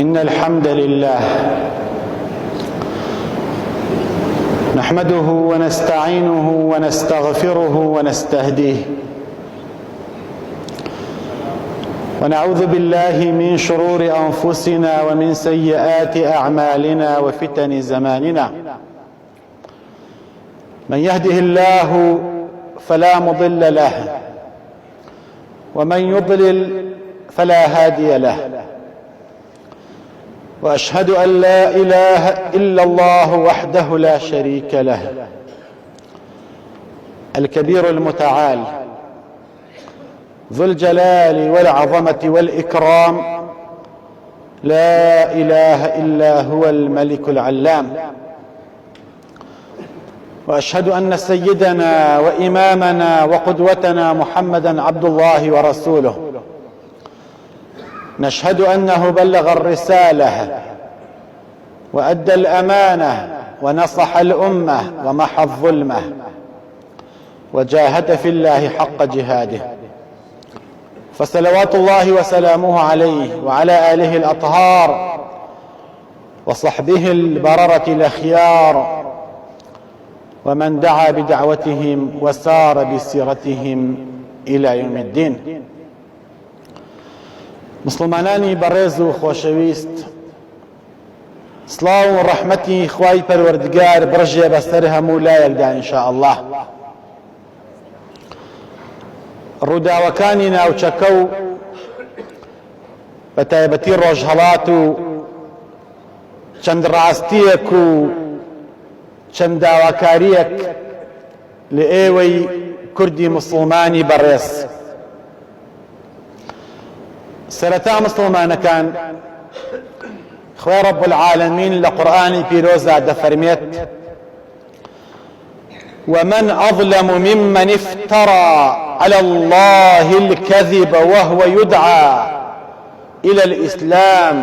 إن الحمد لله نحمده ونستعينه ونستغفره ونستهديه ونعوذ بالله من شرور أنفسنا ومن سيئات أعمالنا وفتن زماننا. من يهده الله فلا مضل له ومن يضلل فلا هادي له، وأشهد أن لا إله إلا الله وحده لا شريك له الكبير المتعال ذو الجلال والعظمة والإكرام، لا إله إلا هو الملك العلام. وأشهد أن سيدنا وإمامنا وقدوتنا محمدًا عبد الله ورسوله، نشهد أنه بلغ الرسالة وأدى الأمانة ونصح الأمة ومحى الظلمة وجاهد في الله حق جهاده، فصلوات الله وسلامه عليه وعلى آله الأطهار وصحبه البررة الأخيار ومن دعا بدعوتهم وسار بسيرتهم إلى يوم الدين. مسلمانانی بەڕێز و خۆشەویست، سڵاو و ڕەحمەتی خوای پەروەردگار بڕژێ بەسەر هەموو لایەکدا ئینشاء الله. ڕووداوەکانی ناوچەکە و بە تایبەتی ڕۆژهەڵات و چەند ڕاستیەک و چەند داواکاریەک لە ئێوەی کوردی مسلمانی بەڕێز. سەرەتا مسلمانەکان، خوای رب العالمین لە قورئانی پیرۆزدا دەفەرمێت: ومن أظلم ممن افترى على الله الكذب وهو يدعى إلى الإسلام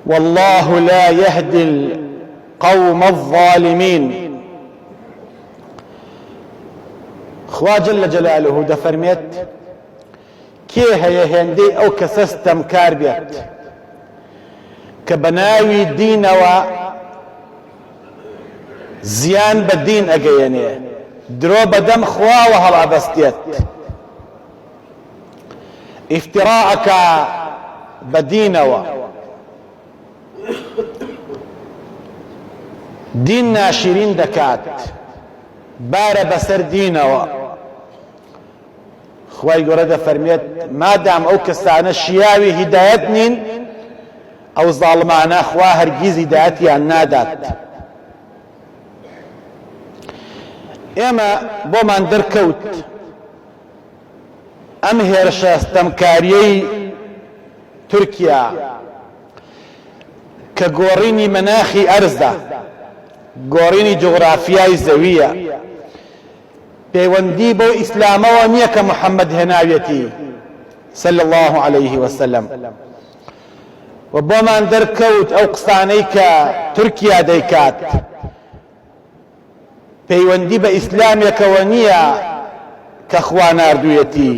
والله لا يهدي القوم الظالمين. خوا جل جلاله دەفەرمێت کێ هەیە هێندەی ئەو کەسە ستەمکار بێت کە بە ناوی دینەوە زیان بە دین ئەگەیەنێ، درۆ بەدەم خواوە هەڵئەبەستێت، ئیفتیراعەکە بە دینەوە، دین ناشرین دەکات، بارە بەسەر دینەوە. خوای گەورە دەفەرمێت مادام ئەو کەسانە شیاوی هیدایەت نین، ئەو زاڵمانە خوا هەرگیز هیدایەتیان نادات. ئێمە بۆمان دەرکەوت ئەم هێرشە ستەمکاریەی تورکیا کە گۆڕینی مەناخی ئەرزە، گۆڕینی جوغرافیای زەویە، پەیوەندی بۆ ئیسلامەوە نییە کە محەممەد هێناوێتی صلی الله عليه وسلم. و بۆمان دەرکەوت ئەو قسانەی کە تورکیا دەیکات پەیوەندی بە ئیسلامێکەوە نییە کە خوا ناردوویەتی.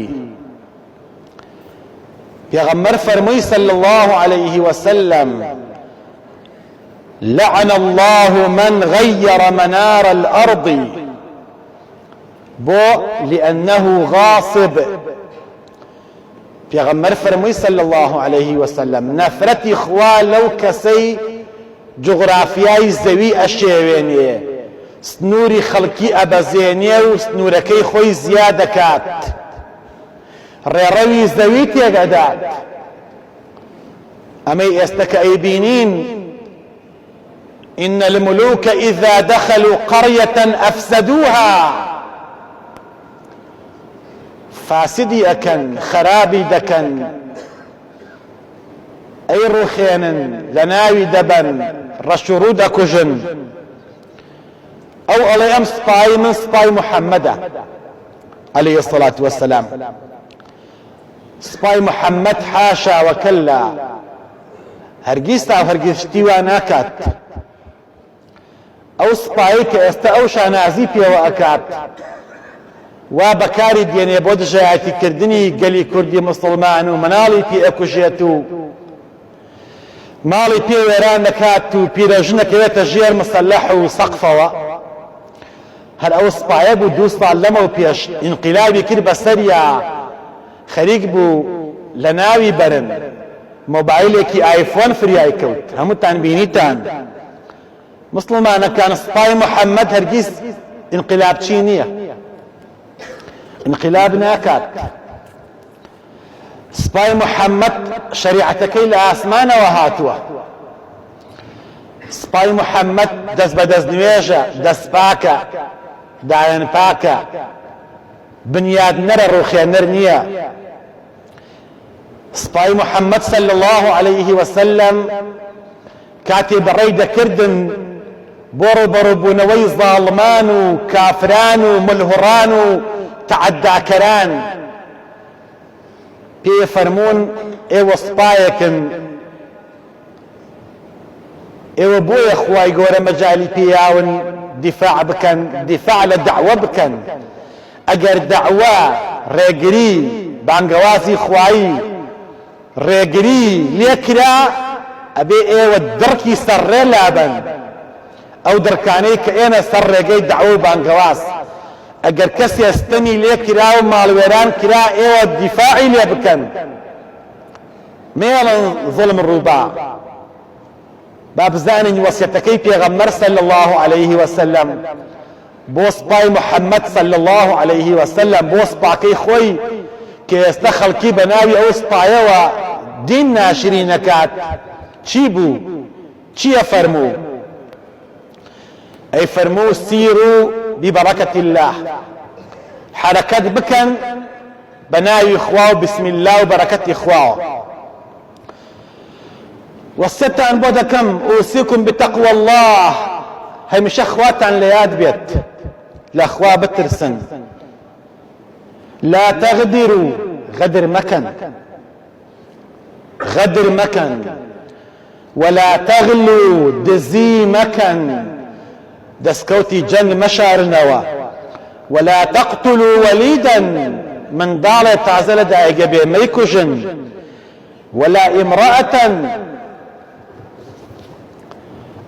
پێغەمبەر فەرمووی صلی الله عليه وسلم: لعن الله من غير منار الأرض بۆ لأنه غاصب. پێغەمبەر فەرمووی صلی الله عليه وسلم نەفرەتی خوا لەو کەسەی جوغرافیای زەوی ئەشێوێنێ، سنووری خەڵکی ئەبەزێنێ و سنوورەکەی خۆی زیاد دەکات، ڕێڕەوی زەوی تێگەدات. ئەمەی ئێستا کە ئەیبینین إن الملوك إذا دخلوا قرية أفسدوها، فاسدی ئەکەن، خراپی دەکەن، ئەی ڕوخێنن، لە ناوی دەبەن، ڕەش و ڕوو دەکوژن. ئەو ئەڵێ ئەم سپای من سپای محەممەدە عليه الصلاة والسلام. سپای محەممەد حاشا وەکەلا، هەرگیز تا هەرگیز شتی وا ناکات. ئەو سپایی کە ئێستا ئەو شانازی پێوە ئەکات وا بەکاری دێنێ بۆ دژایەتیکردنی گەلی کوردی مسلمان و مناڵی پێ ئەکوژێت و ماڵی پێ وێران دەکات و پیرەژنەکەوێتە ژێر مەسەلەح و سەقفەوە. هەر ئەو سپایە بوو 2 ساڵ لەمەوە پێش ئینقیلابی کرد بەسەریا، خەریک بوو لە ناوی بەرن مۆبایلێکی ئایفۆن فریای کەوت. هەمووتان بینیتان. مسلمانەکان سپای محەممەد هەرگیز ئینقیلابچی نییە، ئینقیلاب ناکات. سپای محەممەد شەریعەتەکەی لە ئاسمانەوە هاتووە. سپای محەممەد دەست بە دەست نوێژە، دەست پاکە، دایان پاکە، بنیاد نەرە ڕوخێنەر نییە. سپای محەممەد صلی الله عليه وسلم کاتێ بەڕێی دەکردن بۆ ڕوبەڕووبوونەوەی زاڵمان و کافران و ملهوڕان و تەعەداکەران، پێ فەرموون ئێوە سپایەکن، ئێوە بۆیە خوای گەورە مەجالی پێیاون دیفاع بکەن، دیفاع لە دەعوە بکەن. ئەگەر دەعوە ڕێگری بانگەوازی خوایی ڕێگری لێکرا، ئەبێ ئێوە دڕکی سەرڕێ لابن، ئەو دڕکانەی کە ئێنە سەر ڕێگەی دەعوە و بانگەواز. ئەگەر کەسی ئەستەمی لێ کرا و ماڵوێران کرا، ئێوە دیفاعی لێ بکەن، مێڵن ظلم ڕووبا. با بزانین وەسیەتەکەی پێغەمبەر صلی الله عليه وسلم بۆ سپای محەممەد صلی الله عليه وسلم، بۆ سپاکەی خۆی کە ئێستا خەڵکی بە ناوی ئەو سپایەوە دین ناشری نەکات، چی بوو؟ چییە فەرموو؟ ئەی فەرموو سیروا ببركة الله، حركات بكن بناوي خواو بسم الله وبركة خواو. والستة أن بودكم أوصيكم بتقوى الله، هي مش أخواتان لياد بيت لأخوة بترسن. لا تغدروا، غدر مكن، غدر مكن، ولا تغلوا، دزي مكن، دسكوتي جن مشار نوا. ولا تقتلوا وليدا، من ضالة تعزل دائقة بميكوجن. ولا امرأة،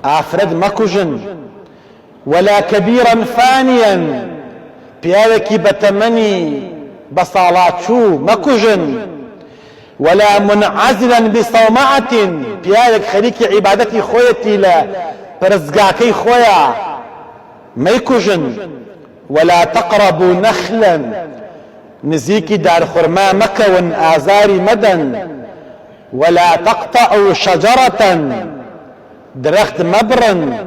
أفرد مكوجن. ولا كبيرا فانيا، بيالكي بتمني بصالات شو مكوجن. ولا منعزلا بصومعة، بيالك خليكي عبادتي خويتي لا برزقاكي خويا ميكوجن. ولا تقربوا نخلا، نزيكي دار خرما مكون آزاري مدن. ولا تقطعوا شجرة، درخت مبرا.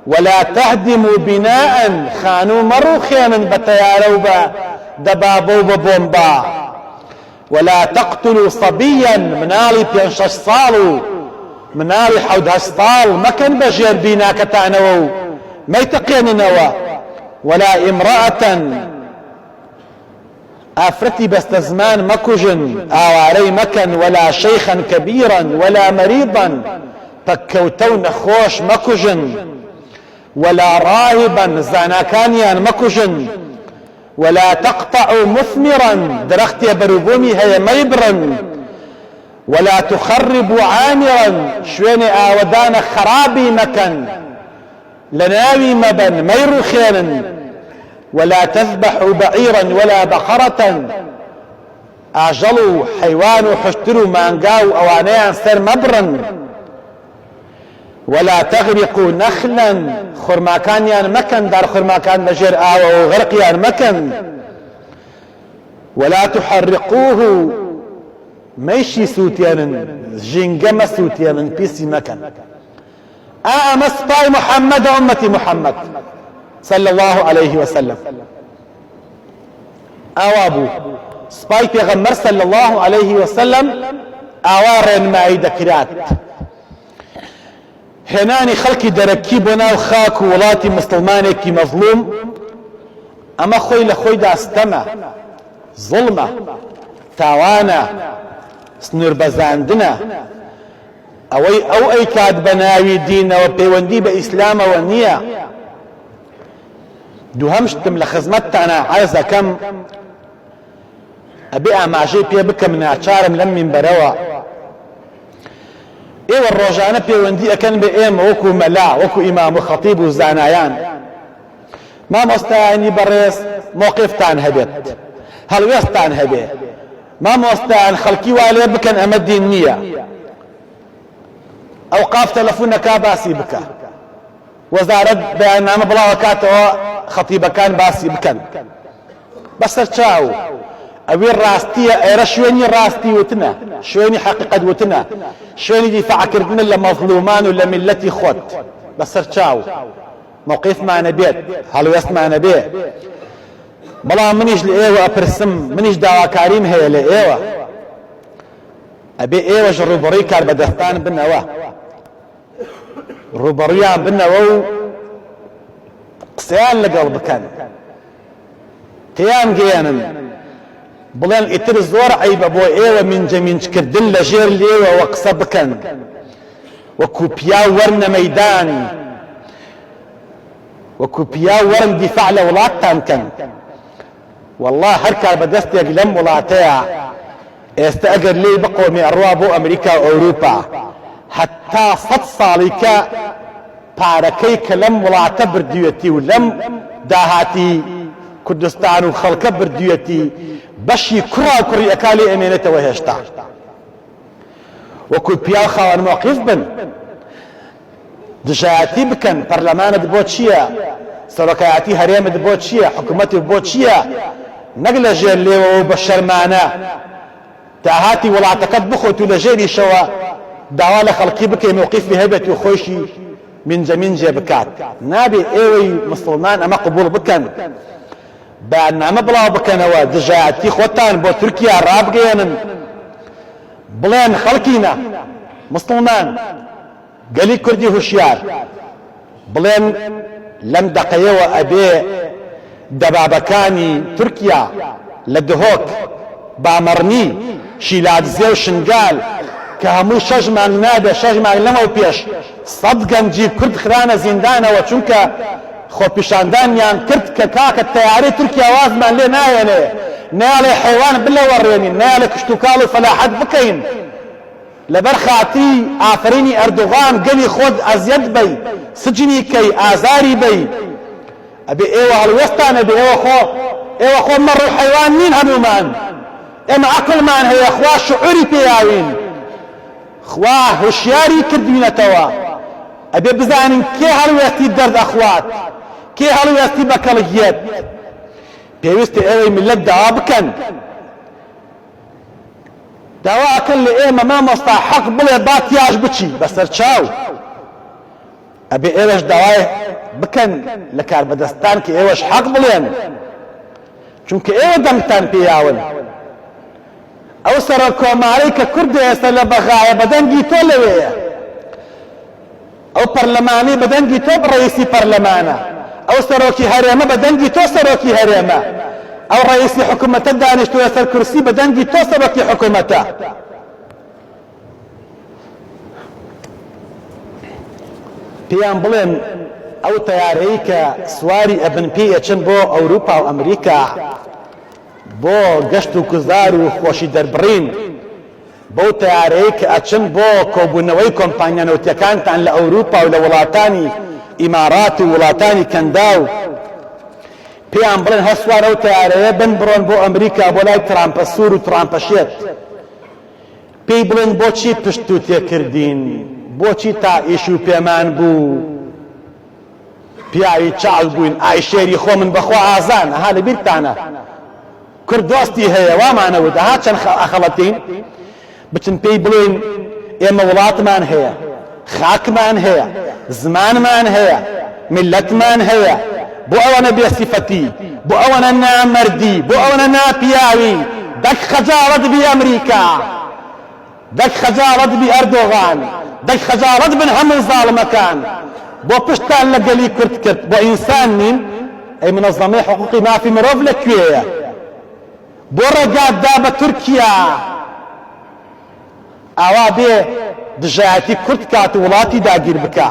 ولا تهدموا بناء، خانوا مرو خيانا بتياروبا دبابو ببومبا. ولا تقتلوا صبيا، منالي بينشش صالو، منالي حود هشطال مكن بجير بينا كتانو ما يتقين نوا. ولا امرأة، افرتي بس زمان مكوجن اواري مكن. ولا شيخا كبيرا، ولا مريضا، بكوتون خوش مكوجن. ولا راهبا، زاناكانيان مكوجن. ولا تقطعوا مثمرا، درختي بروبومي هي ميبرا. ولا تخربوا عامرا، شويني آودان خرابي مكن، لناوي مبن ميرو خيانا. ولا تذبحوا بعيرا ولا بقرة، أعجلوا حيوان وحشتروا مانقاو أوانيان سر مبرا. ولا تغرقوا نخلا، خرماكان يان مكن، دار خرماكان مجر آوة وغرق يان مكن. ولا تحرقوه، ميشي سوتيان جنجم سوتيان بيسي مكن. أما سباي محمد أمتي محمد صلى الله عليه وسلم، أوابو سباي پیغمبر صلى الله عليه وسلم أوارن معي دكرات هناني خلقي دركي بنا وخاك ولاتي مسلمانك مظلوم. أما خوي لخوي داستمع ظلمة تاوانا سنور بزاندنا أو أي كاد بناوي دين وبيوندي بإسلام ونية. دوهمشتم لخزمتنا عايزة كم أبيع مع جي بيه بك من أعشارم لم من بروا ئێوە ڕۆژانە پەیوەندی ئەکەن بە ئێمە وەکو مەلا وەکو ئیمام و خەتیب و زانایان مامۆستایانی بەڕێز موقفتان هەبێت هەڵوێستان هەبێ مامۆستایان خەڵکی وا لێ بکەن ئەمە دین نییە ئەوقاف تەلەفۆنەکە باسی بکە وەزارەت بەیاننامە بڵاوەکاتەوە خەتیبەکان باسی بکەن بەسەر چاو ئەوێ ڕاستیە ئێرە شوێنی ڕاستی وتنە شوێنی حەقیقەت وتنە شوێنی دیفاعکردنە لە مەظلومان و لە میلەتی خۆت بەسەر چاو موقفمانە بێت هەڵوێستمانە بێ بەڵام منیش لە ئێوە ئەپرسم منیش داواکاریم هەیە لە ئێوە ئەبێ ئێوەش ڕوبەڕووی کاربەدەستان بنەوە ڕوبەڕوویان بنەوە و قسەیان لەگەڵ بکەن تێیان گەیەنن بڵێن ئیتر زۆر عەیبە بۆ ئێوە منجەمینجکردن لە ژێر لێوەوە قسە بکەن وەکو پیا وەرنە مەیدان وەکو پیا وەرن دیفاع لە وڵاتتان کەن والله هەر کاربەدەستێک لەم وڵاتەیە ئێستا ئەگەر لێی بقۆمی ئەڕوا بۆ ئەمریکا و ئەوروپا حتا 100 ساڵی کە پارەکەی کە لەم وڵاتە بردوێتی و لەم داهاتی کوردستان و خەڵکە بردوێتی بەشی کوڕا و کوڕی ئەکا لێ ئەمێنێتەوە هێشتا وەکو پیا خاوەن موقف بن دژایەتی بکەن پەرلەمانت بۆ چییە سەرۆکایەتی هەرێمت بۆ چییە حکوومەتت بۆ چییە نەک لە ژێر لێوە و بە شەرمانە داهاتی وڵاتەکەت بخۆت و لە ژێریشەوە داوا لە خەڵکی بکەی موقفی هەبێت و خۆشی منجەمینجێ بکات نابێ ئێوەی مسڵمان ئەمە قبول بکەن بەیاننامە بڵاو بکەنەوە دژایەتی خۆتان بۆ تورکیا ڕابگەێنن بڵێن خەڵکینە مسڵمان گەلی کوردی هوشیار بڵێن لەم دەقەیەوە ئەبێ دەبابەکانی تورکیا لە دهۆک بامەڕنی شیلاتزێ و شنگال کە هەموو 6 مانگ نابێ 6 مانگ لەمەو پێش 100 گەنجی کورد خرانە زیندانەوە چونکە خۆپیشاندانیان کرد کە کاکە تەیارەی تورکیا وازمان لێ نایەنێ نایڵێ حەیوان بلەوەڕێنین نایڵێ کشتوکاڵ و فەلاحەت بکەین لەبەر خاتری ئافرینی ئەردوغان گەلی خۆت ئەزیەت بەی سجنی کەی ئازاری بەی ئەبێ ئێوە هەڵوێستانە بێ ئێوە خۆ مەڕ و حەیوان نین هەمومان ئێمە عەقڵمان هەیە خوا شعوری پێیاوین خوا هوشیاری کردوینەتەوە ئەبێ بزانین کێ هەڵوێستی دەرد ئەخوات کێ هەڵوێستی بەکەڵگیەت پێویستە ئێوەی ملت داوا بکەن داواکەن لە ئێمە مامۆستا حەق بڵێ با تیاش بچی بەسەر چاو ئەبێ ئێوەش داوای بکەن لە کاربەدەستان کە ئێوەش حەق بڵێن چونکە ئێوە دەمتان پێیاون ئەو سەرۆ کۆمارەی کە کوردە ئێستا لە بەغایە بەدەنگی تۆ لەوەیە ئەو پەرلەمانی بەدەنگی تۆ ڕئیسی پەرلەمانە ئەو سەرۆکی هەرێمە بەدەنگی تۆ سەرۆکی هەرێمە ئەو ڕئیسی حکوومەتە دانیشتووە سەر کورسی بەدەنگی تۆ سەرۆکی حکوومەتە پێیان بڵێن ئەو تەیارەی کە سواری ئەبن پێی ئەچن بۆ ئەوروپا و ئەمریکا بۆ گەشت و گوزار و خۆشی دەربڕین بەو تەیارەی کە ئەچن بۆ کۆبوونەوەی کۆمپانیا نەوتیەکانتان لە ئەوروپا و لە وڵاتانی ئیمارات و وڵاتانی کەنداو پێیان بڵێن هەسوار ئەو تەیارەیە بن بڕۆن بۆ ئەمریکا بۆ لای ترامپە سوور و ترامپە شێت پێی بڵێن بۆچی پشت و تێکردین بۆچی تا ئیش و پێمان بوو پیاوی چاڵ بووین ئایشێری خۆ من بەخوا ئازان ئەها لە بیرتانە کورد دۆستی هەیە وامانەوت ئەها چەند ئەخەڵەتین بچن پێی بڵێن ئێمە وڵاتمان هەیە خاکمان هەیە زمانمان هەیە میلەتمان هەیە بۆ ئەوەنە بێسیفەتی بۆ ئەوەنە نامەردی بۆ ئەوەنە ناپیاوی دەک خەجاڵەت بی ئەمریکا دەک خەجاڵەت بی ئەردۆغان دەک خەجاڵەت بن هەموو زاڵمەکان بۆ پشتان لە گەلی کورد کرد بۆ ئینسان نین ئەی منەظەمەی حقوقی مافی مرۆڤ لەکوێیە بۆ ڕێگاتدا بە تورکیا ئاوا بێ دژایەتی کورد کات و وڵاتی داگیر بکە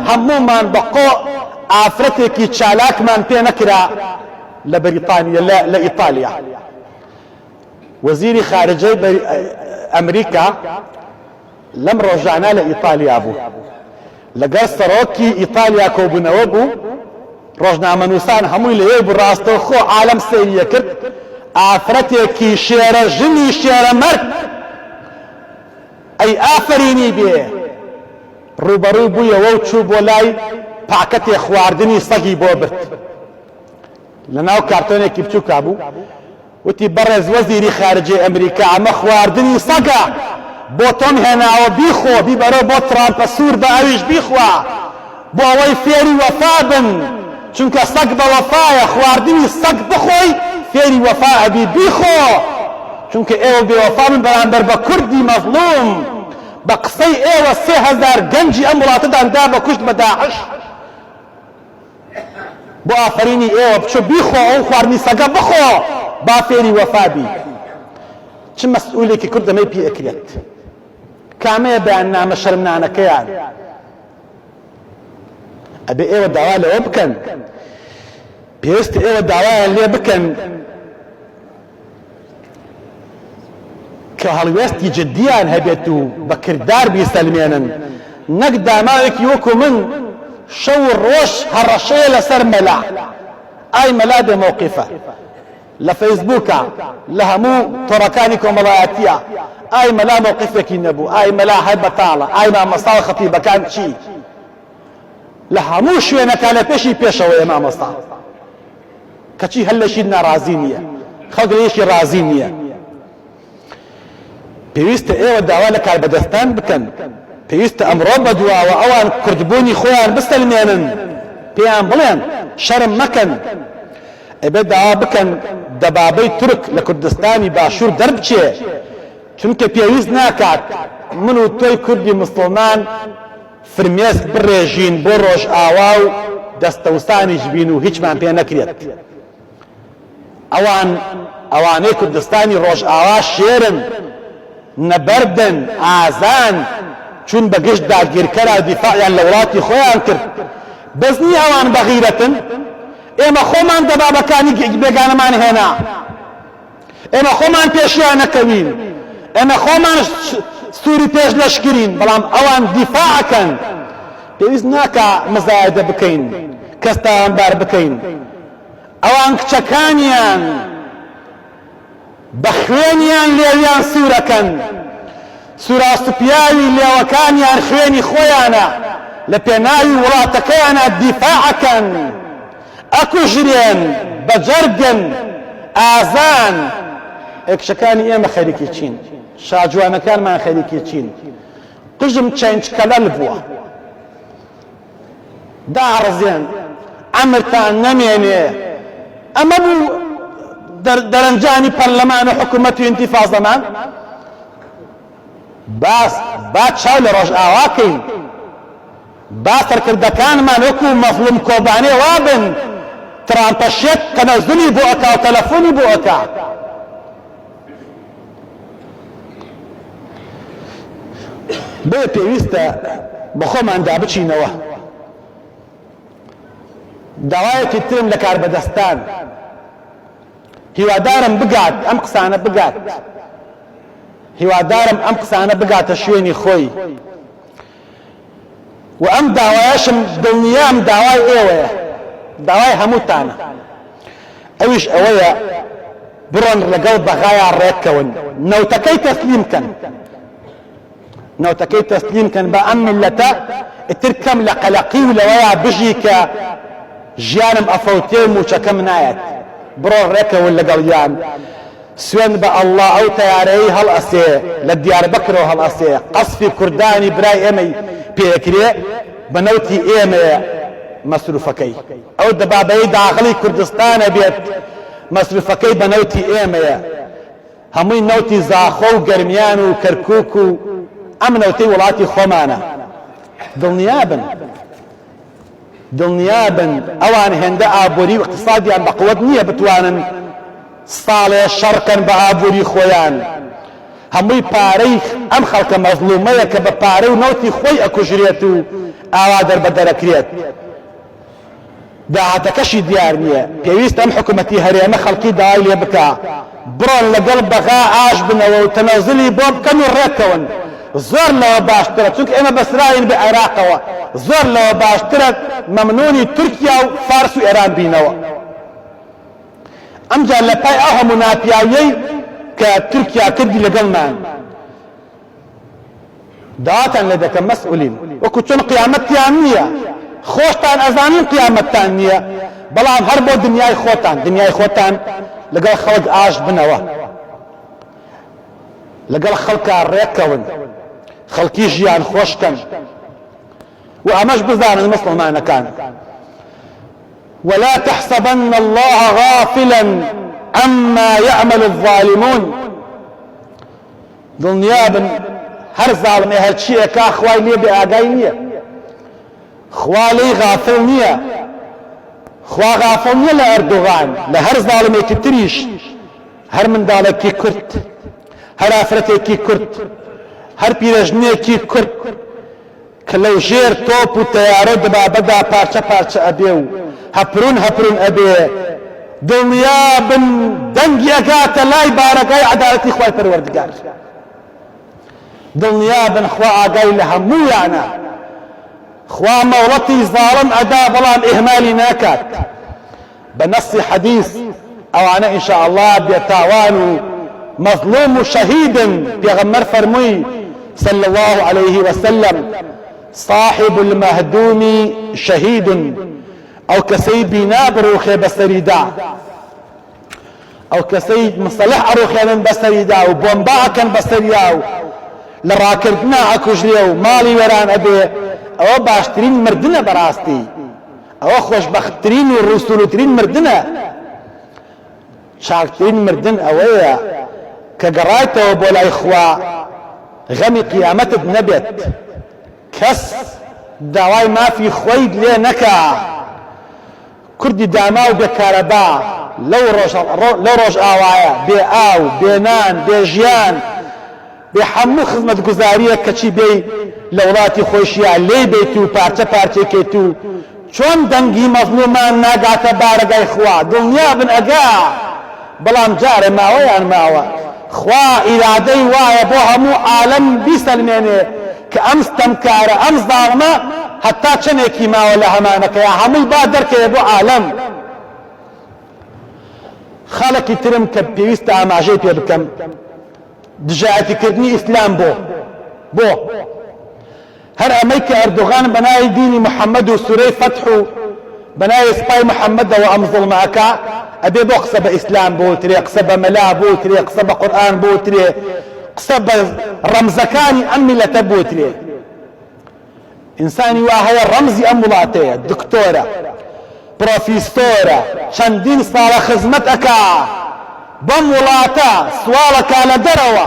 هەموومان بەقۆ ئافرەتێکی چالاکمان پێ نەکرا لە بەریتانیا لە ئیتالیا وەزیری خارجەی ئەمریکا لەم ڕۆژانە لە ئیتالیا بوو لەگەڵ سەرۆکی ئیتالیا کۆبوونەوە بوو ڕۆژنامەنووسان هەمووی لەوێ بوو ڕاستەوخۆ عالەم سەیریە کرد ئافرەتێکی شێرە ژنی شێرە مەرد ئەی ئافرینی بێ ڕوبەڕوو بوویەوە و چوو بۆ لای پاکەتێ خواردنی سەگی بۆ برد لەناو کارتۆنێکی بچووکا بوو وتی بەڕێز وەزیری خارجێ ئەمریکا ئەمە خواردنی سەگە بۆ تۆم هێناوە بیخۆ بیبەرەوە بۆ ترامپە سوور بە ئەویش بیخوا بۆ ئەوەی فێری وەفا بن چونکە سەگ بە وەفایە خواردنی سەگ بخۆی فێری وەفا ئەبی بیخۆ چونکە ئێوە بێوەفا بن بەرامبەر بە کوردی مەظلوم بە قسەی ئێوە 3000 گەنجی ئەم وڵاتەداندا بە کوشت بە داعش بۆ ئافرینی ئێوە بچۆ بیخۆ ئەو خواردنی سەگە بخۆ با فێری وەفا بی چ مەسئولێکی کورد ئەمەی پێ ئەکرێت کامەیە بەیاننامە شەرمنانەکەیان ئەبێ ئێوە داوا لەوە بکەن پێویستە ئێوە داوایان لێ بکەن کە هەڵوێستی جددیان هەبێت و بە کردار بیسەلمێنن نەک داماوێکی وەکو من شەو ڕۆژ هەڕەشەیە لەسەر مەلا ئای مەلا بێ مووقیفە لە فەیسبووکە لە هەموو تۆڕەکانی کۆمەڵایەتیە ئای مەلا مووقیفێکی نەبوو ئای مەلا هەر بەتاڵە ئای مامۆستا و خەتیبەکان چی لە هەموو شوێنەکە لە پێشی پێشەوەیە مامۆستا کەچی هەر لەشی ناڕازی نییە خەڵک لەیەکی ڕازی نییە پێویستە ئێوە داوا لە کاربەدەستان بکەن پێویستە ئەمڕۆ بەدواوە ئەوان کوردبوونی خۆیان بسەلمێنن پێیان بڵێن شەرم مەکەن ئەبێ داوا بکەن دەبابەی تورک لە کوردستانی باشوور دەربچێ چونکە پێویست ناکات من و تۆی کوردی مسڵمان فرمێسک بڕێژین بۆ ڕۆژ ئاوا و دەستەوسانیش بین و هیچمان پێ نەکرێت ئەوانەی کوردستانی ڕۆژ ئاوا شێرن نەبەردن ئازان چون بە گشت داگیرکەرا دیفاعیان لە وڵاتی خۆیان کرد بەس نییە ئەوان بەغیرەتن ئێمە خۆمان دەبابەکانی بێگانەمان هێنا ئێمە خۆمان پێشیان نەکەوین ئێمە خۆمان سووری پێش لەشکرین بەڵام ئەوان دیفاعەکەن پێویست ناکە مزایدە بکەین کەستاوانبار بکەین ئەوان کچەکانیان بە خوێنیان لێویان سوورەکەن سووراسوپیاوی لێوەکانیان خوێنی خۆیانە لە پێناوی وڵاتەکەیانە دیفاعەکەن ئەکوژرێن بەجەرگن ئازان ئێکشەکانی ئێمە خەریکی چین شاجوانەکانمان خەریکی چین قژم چەنج کەلەل بووە داڕزێن ئەمرتان نەمێنێ ئەمە بوو دەرەنجانی پەرلەمان و حکوومەت و ئینتیفاضەمان با چاو لە ڕۆژ ئاواکەین با سەرکردەکانمان وەکو مەظلوم کۆبانێ وابن ترامپەشێت تەنەزولی بۆ ئەکا و تەلەفۆنی بۆ ئەکا بێ پێویستە بە خۆمان دابچینەوە داوایەکی ترم لە کاربەدەستان هیوادارم بگات ئەم قسانە بگات هیوادارم ئەم قسانە بگاتە شوێنی خۆی و ئەم داوایەشم دڵنیام داوای ئێوەیە داوای هەمووتانە ئەویش ئەوەیە بڕۆن لەگەڵ بەغایان ڕێککەون نەوتەکەی تەسلیمکەن نەوتەکەی تەسلیمکەن بە ئەم میلەتە ئیتر کەم لە قەلەقی و لەوەیە بژی کە ژیانم ئەفەوتێ و موچەکەم نایەت بڕۆ ڕێکەون لەگەڵیان سوێن بە ئەڵڵا ئەو تەیارەی هەڵ ئەسێ لە دیاربەکرەوە هەڵ ئەسێ قەسفی کوردانی برای ئێمەی پێکرێ بە نەوتی ئێمەیە مەسروفەکەی ئەو دەبابەی داخڵی کوردستانە بێت مەسروفەکەی بە نەوتی ئێمەیە هەمووی نەوتی زاخۆ و گەرمیان و کەرکووک و ئەم نەوتەی وڵاتی خۆمانە دڵنیابن ئەوان هێندە ئابووری و اقتصادیان بە قووەت نییە بتوانن ساڵێ شەڕکەن بە ئابووری خۆیان هەمووی پارەی ئەم خەڵکە مەظلومەیە کە بە پارەی و نەوتی خۆی ئەکوژرێت و ئاوا دەربەدەرەکرێت داهاتەکەشی دیار نییە پێویست ئەم حکوومەتی هەرێمە خەڵکی داوای لێ بکە بڕۆن لەگەڵ بەغا ئاش بنەوە و تەنەزولی بۆ بکەن و ڕێکەون زۆر لەوە باشترە چونکە ئێمە بەسراین بە عێراقەوە زۆر لەوە باشترە مەمنوونی تورکیا و فارس و ئێران بینەوە ئەمجا لە پای ئەو هەموو ناپیاویەی کە تورکیا کردی لەگەڵمان داواتان لێ دەکەم مەسئولین وەکو چۆن قیامەتیان نییە خۆشتان ئەزانین قیامەتتان نییە بەڵام هەر بۆ دنیای خۆتان لەگەڵ خەڵک ئاش بنەوە لەگەڵ خەڵکا ڕێکەون خەڵکی ژیان خۆشکەن و ئەمەش بزانن مسلمانەکان ولا تحسبن الله غافلا عما يعمل الظالمون دڵنیابن هەر زاڵمێ هەرچی ئەکا خوای لێ بێ ئاگای نییە خوا لێی غافڵ نییە خوا غافڵ نییە لە ئەردوغان لە هەر زاڵمێکی تریش هەر منداڵێکی کورد هەر ئافرەتێکی کورد هەر پیرەژنێکی کورد کە لەو ژێر تۆپ و تەیارە دبابەدا پارچە پارچە ئەبێ و هەپرون ئەبێ دڵنیابن دەنگی ئەگاتە لای بارەکەی عەدالەتی خوای پەروەردگار دڵنیابن خوا ئاگای لە هەموویانە خوا مەوڵەتی زاڵم ئەدا بەڵام ئیهمالی ناکات بە نەسی حەدیث ئەوانە ئینشاء الله بێتاوان و مظلوم و شەهیدن پێغەمبەر فەرمووی صلى الله عليه وسلم صاحب المهدوم شهيد او كسي بنا بروخي بسريدا او كسي مصلح اروخي من بسريدا وبومبا كان بسريدا لراكردنا اكوجريو مالي وران ابي او باشترين مردنا براستي او خوشبخترين والرسولترين مردنا شاكترين مردن اويا كقرايته بولا اخوا غمي قيامت نبت كس داوای مافی خۆی لێ نەکا کوردی داما و بێکارەبا لەو ڕۆژ ئاوایە بێ ئاو بێ نان بێ ژیان بێ هەموو خزمەتگوزاریە کەچی بێی لە وڵاتی خۆشیە لێ بێت و پارچە پارچێکێت و چۆن دەنگی مەزلومان ناگاتە بارەگای خوا دڵنیا بن ئەگا بەڵام جارێ ماوەیان ماوە خوا ئیرادەی وایە بۆ هەموو عالەم بیسەلمێنێ کە ئەم ستەمکارە ئەم زاڵمە هەتا چەندێکی ماوە لە هەمانەکەیە هەمووی با دەرکەوێ بۆ عالەم خەڵکی ترم کە پێویستە ئاماژەی پێ بکەم دژایەتیکردنی ئیسلام بۆ هەر ئەمەی کە ئەردوغان بەناوی دینی محەممەد و سورەی فەتح و بەناوی سپای محەممەدەوە ئەم زوڵمەکە ئەبێ بۆ قسە بە ئیسلام بوترێ قسە بە مەلا بوترێ قسە بە قورئان بوترێ قسە بە ڕەمزەکانی ئەم میلەتە بوترێ ئینسانی وا هەیە ڕەمزی ئەم وڵاتەیە دکتۆرە پرۆفیسۆرە چەندین ساڵە خزمەت ئەکا بەم وڵاتە سواڵەکە لە دەرەوە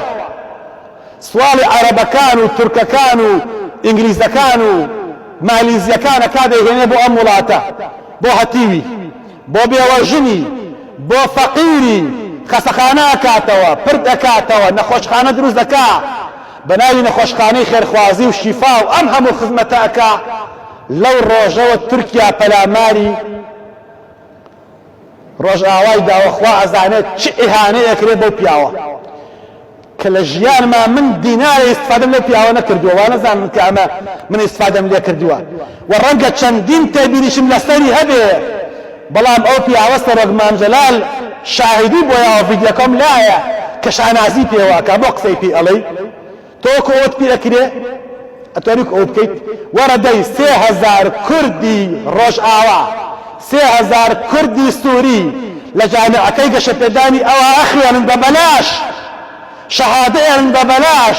سواڵی عەرەبەکان و تورکەکان و ئینگلیزەکان و مالیزیەکان ئەکا دەیهێنێ بۆ ئەم وڵاتە بۆ هەتیوی بۆ بێوەژنی بۆ فەقیری خەسەخانە ئەکاتەوە پرد ئەکاتەوە نەخۆشخانە دروست دەکا بەناوی نەخۆشخانەی خێرخوازی و شیفا و ئەم هەموو خزمەتە ئەکا لەو ڕۆژەوە تورکیا پەلاماری ڕۆژئاوای داوە خوا ئەزانێت چ ئیهانەی ئەکرێ بەو پیاوە کە لە ژیانما من دینارە ئیستفادەم لە پیاوە نەکردووە وا نەزانم کە ئەمە من ئیستفادەم لێ کردووە و ڕەنگە چەندین تێبیریشم لەسەری هەبێ بەڵام ئەو پیاوە سەرۆک مامجەلال شاهدی بۆیەوە ڤیدیۆکەم لایە کە شانازی پێوەکە بۆ قسەی پێ ئەڵێی تۆ کۆوت پێ ئەکرێ ئەتوانی ئەو بکەیت وەرە دەی 3000 کوردی ڕۆژئاوا 3000 کوردی سووری لە جامعەکەی گەشەپێدانی ئەوە ئەخوێنن بەبەلاش شەهادەیان بەبەلاش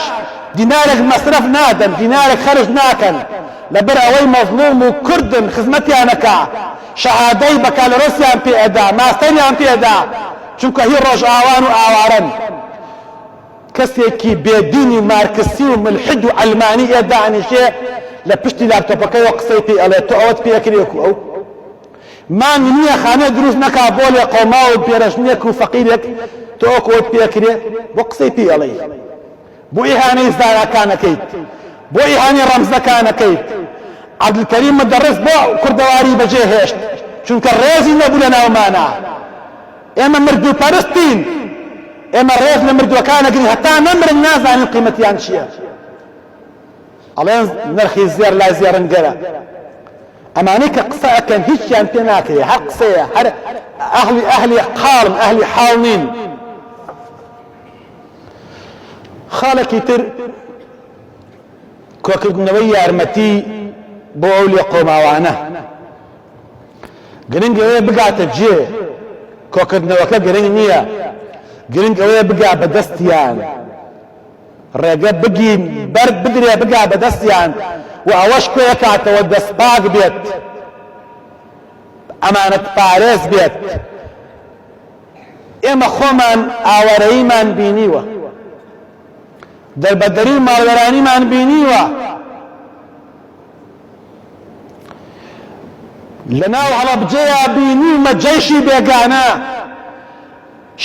دینارێک مەسرەف نادەن دینارێک خەرج ناکەن لەبەر ئەوەی مەزلوم و کوردن خزمەتیانەکە شەهادەی بەکالۆرۆسیان پێ ئەدا ماستەریان پێ ئەدا چونکە هی ڕۆژئاوان و ئاوارن کەسێکی بێدینی مارکسی و ملحد و ئەلمانی ئێدانیشێ لە پشتی لاپتۆپەکەیەوە قسەی پێ ئەڵێ تۆ ئەوەت پێ ئەکرێک و ئەو مانگ نییە خانە دروست نەکا بۆ لێ قۆما و پێرەژنێک و فەقیرێک تۆ ئەوکەوت پێ ئەکرێ بۆ قسەی پێ ئەڵێ بۆ ئیهانەی زاناکانەکەیت بۆ ئیهانەی ڕەمزەکانەکەیت عەبدولکەریم مدەڕس بۆ کوردەواری بەجێ هێشت چونکە ڕێزی نەبوو لە ناومانە ئێمە مردووپەرستین ئێمە ڕێز لە مردووەکانەگرین هەتا نەمرن نازانین قیمەتیان چییە ئەڵێن نرخی زێر لا زێڕنگەرە ئەمانەی کە قسە ئەکەن هیچیان پێ ناکرێ هەر قسەیە هەر ئەهلی قاڵن ئەهلی حاڵ نین خاڵێکی تر کۆکردنەوەی یارمەتی بۆ ئەو لێ قۆماوانە گرنگ ئەوەیە بگاتە جێ کۆکردنەوەکە گرنگ نییە گرنگ ئەوەیە بگا بەدەستیان ڕێگە بگین بەر بدرێ بگا بەدەستیان و ئەوەش کوێ کاتەوە دەستپاک بێت ئەمانەت پارێز بێت ئێمە خۆمان ئاوەرەییمان بینیوە دەربەدەری و ماڵوێرانیمان بینیوە لەناو هەڵەبجەیە بینیمە جەیشی بێگانە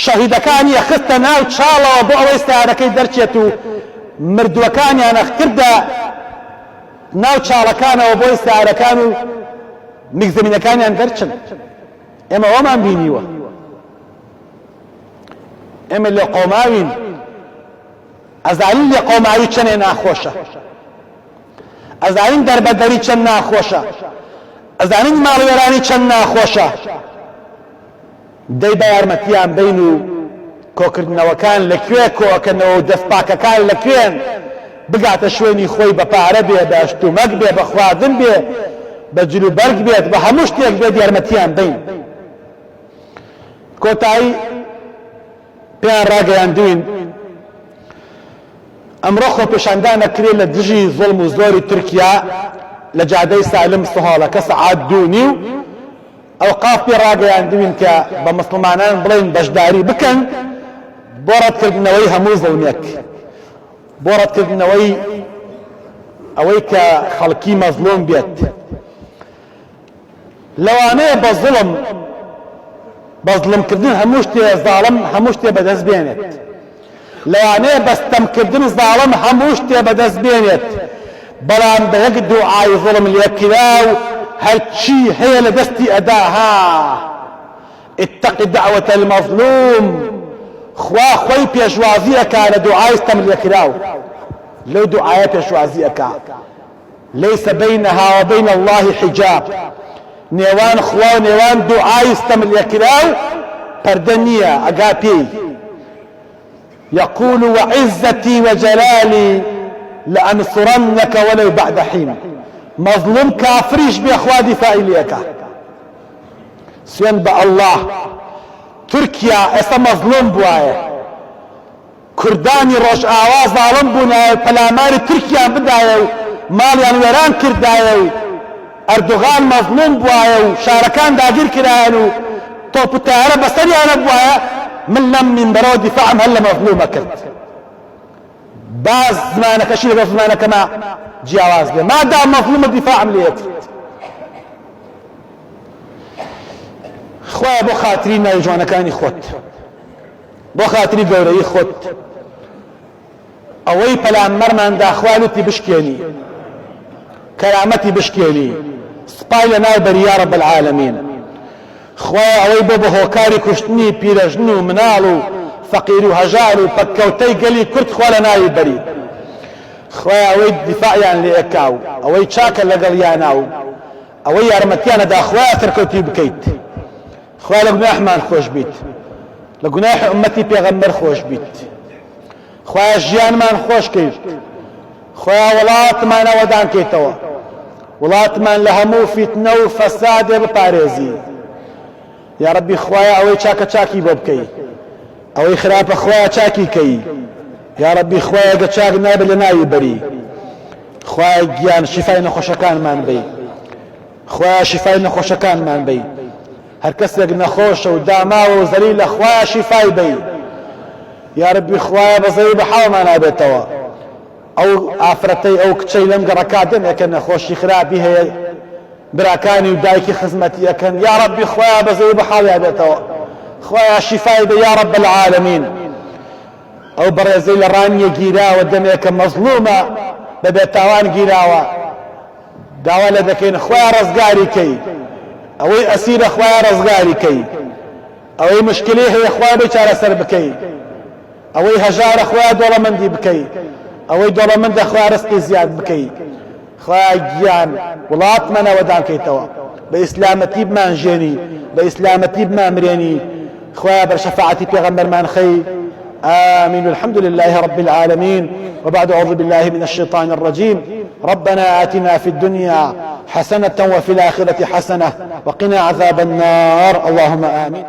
شەهیدەکانی خستە ناو چاڵەوە بۆ ئەوەی ستارەکەی دەرچێت و مردووەکانیان کردە ناو چاڵەکانەوە بۆی ستارەکان و میگزەمینەکانیان دەرچن ئێمە ئەوەمان بینیوە ئێمە لێ قۆماوین ئەزانین لێ قۆماوی چەندێ ناخۆشە ئەزانین دەربەدەری چەند ناخۆشە ئەزانین ماڵوێرانی چەند ناخۆشە دەی بە یارمەتیان بین و کۆکردنەوەکان لەکوێ کۆکردنەوە و دەستپاکەکان لەکوێن بگاتە شوێنی خۆی بە پارە بێ بە شتومەک بێ بە خواردن بێ بە جلوبەرگ بێت بە هەموو شتێک بێت یارمەتیان بین کۆتایی پێیان ڕاگەیاندوین ئەمڕۆ خۆپێشاندانەکرێت لە دژی زوڵم و زۆری تورکیا لە جادەی سالم سوهاڵەکە سەعات 2:30 ئەوقاف پێ ڕاگەیاندوین کە بە مسلمانان بڵێن بەشداری بکەن بۆ ڕەتکردنەوەی هەموو زەونێک بۆ ڕەتکردنەوەی ئەوەی کە خەڵکی مەزلوم بێت لەوانەیە بە زڵمکردن هەموو شتێ زاڵم هەموو شتێ بەدەست بێنێت لەوانەیە بەستەمکردن زاڵم هەموو شتێ بەدەست بێنێت بەڵام بە یەک دوعای زڵم لێکرا و هەرچی هەیە لە دەستی ئەداها اتق دعوة المظلوم خوا خۆی پێشوازی ئەکا لە دوعای ستەم لێکراو لەو دوعایە پێشوازی ئەکا ليس بينها وبين الله حجاب نێوان خوا و نێوان دوعای ستەم لێکراو پەردە نییە ئەگا پێی يقول وعزتي وجلالي لأنصرنك ولو بعد حين مظلوم كافريش بأخوا دفاعي ليك سوين الله تركيا اسا مظلوم بوايه كرداني روش آواز ظالم بونا پلاماري تركيا بدايه ماليان ويران كردايه اردوغان مظلوم بوايه شاركان داگير كرايانو توپ تيارة بسريانا بوايه من لم من برو دفاعهم هلا مظلومة كرد باز زمانك شيء زمانك ما جیاواز بێ مادام مەظلومە دیفاعم لێ کرد خوایە بۆ خاتری ناوی جوانەکانی خۆت بۆ خاتری گەورەی خۆت ئەوەی پەلامبەرمان داخوالوتی بشکێنی کەرامەتی بشکێنی سپای لە ناو بەری یا رب العالمین خوایە ئەوەی بۆ بە هۆکاری کوشتنی پیرەژن و مناڵ و فەقیر و هەژار و پەتکەوتەی گەلی کورد خوا لە ناوی بەری خوایە ئەوەی دیفاعیان لێ ئەکاو ئەوەی چاکە لەگەڵیانە و ئەوەی یارمەتیانەدا خوایە سەرکەوتی بکەیت خوایە لە گوناحمان خۆش بیت لە گوناحی ئومەتی پێغەمبەر خۆش بیت خوایە ژیانمان خۆش کەیت خوایە وڵاتمان ئەوەدان کەیتەوە وڵاتمان لە هەموو فیتنە و فەسادێ بپارێزی یا ربی خوایە ئەوەی چاکە چاکی بۆ بکەی ئەوەی خراپە خوایە چاکی کەی یا ربی خوایە گە چاک نابێت لە ناوی بەری خوایە گیان شیفای نەخۆشەکانمان بی خوایە شیفای نەخۆشەکانمان بی هەر کەسێک نەخۆشە و داماوە و زەلیلە خوایە شیفای بی یا ربی خوایە بەزەوی بە حاڵمان نابێتەوە ئەو ئافرەتەی ئەو کچەی لەم گەڕەکا دەمێکە نەخۆشی خراپی هەیە براکانی و دایکی خزمەتی ئەکەن یا ربی خوایە بەزەوی بە حاڵ یابێتەوە خوایە شیفای بی یا رب العالمین ئەو بەڕێزەی لە ڕانیە گیراوە دەمێکە مەزلومە بە بێتاوان گیراوە داوا لە دەکەین خوایە ڕزگاری کەی ئەوەی ئەسیرە خوایە ڕزگاری کەی ئەوەی مشکلی هەیە خوایە بێ چارەسەر بکەی ئەوەی هەژارە خوایە دۆڵەمەندی بکەی ئەوەی دەوڵەمەندە خوا ڕزقی زیاد بکەی، خوا گیان وڵاتمانەوە دامکەیتەوە، بە ئیسلامەتی بمانژێنی، بە ئیسلامەتی بمامرێنی، خوا بەر شەفاعەتی پێغەمبەرمان خەی. آمين. والحمد لله رب العالمين. وبعد أعوذ بالله من الشيطان الرجيم. ربنا آتنا في الدنيا حسنة وفي الآخرة حسنة وقنا عذاب النار. اللهم آمين.